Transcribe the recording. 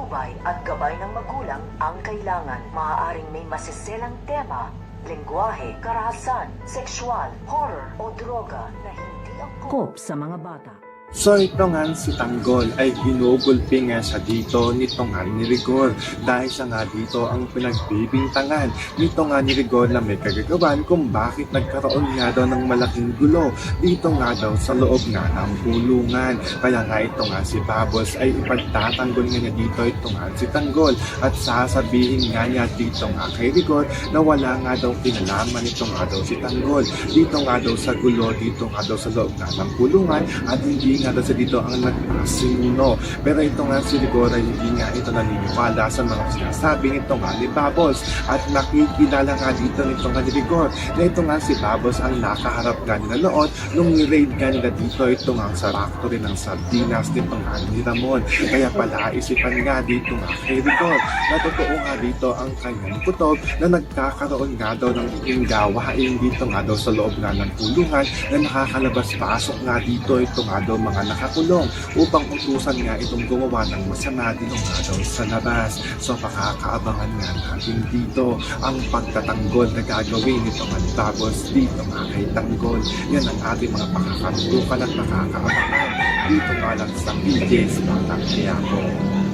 patnubay at gabay ng magulang ang kailangan. Maaaring may masiselang tema, lengguwahe, karahasan, sexual, horror o droga na hindi angkop sa mga bata. So ito nga si Tanggol ay ginugulpi nga siya dito nito nga ni Rigor dahil siya nga dito ang pinagbibintangan nito nga ni Rigor na may kagagawan kung bakit nagkaroon nga daw ng malaking gulo dito nga daw sa loob nga ng pulungan. Kaya nga ito nga si Babos ay ipagtatanggol nga niya dito ito nga si Tanggol at sasabihin nga niya dito nga kay Rigor na wala nga daw kinalaman ito nga daw si Tanggol dito nga daw sa gulo dito nga daw sa loob nga ng pulungan at hindi nga daw sa dito ang nagpasimuno. Pero ito nga si Rigor ay hindi nga ito naniniwala sa mga sinasabi nito nga ni Babos at nakikilala nga dito nito nga ni Rigor na ito nga si Babos ang nakaharap nga nila noon nung ni-raid nga nila dito ito nga sa factory ng sardinas nito nga ni Ramon. Kaya pala isipan nga dito nga kay Rigor na totoo nga dito ang kanyang kutob na nagkakaroon nga daw ng gawain dito nga daw sa loob nga ng pulungan na nakakalabas-pasok nga dito ito nga daw mga nakakulong upang utusan nga itong gumawa ng masama dito nga daw sa labas. So pakakaabangan nga natin dito ang pagtatanggol na gagawin nito nga ni Babos dito nga kay Tanggol. Yan ang ating mga pakakarutukan at nakakaabangan dito nga lang sa PJ's Batang Quiapo.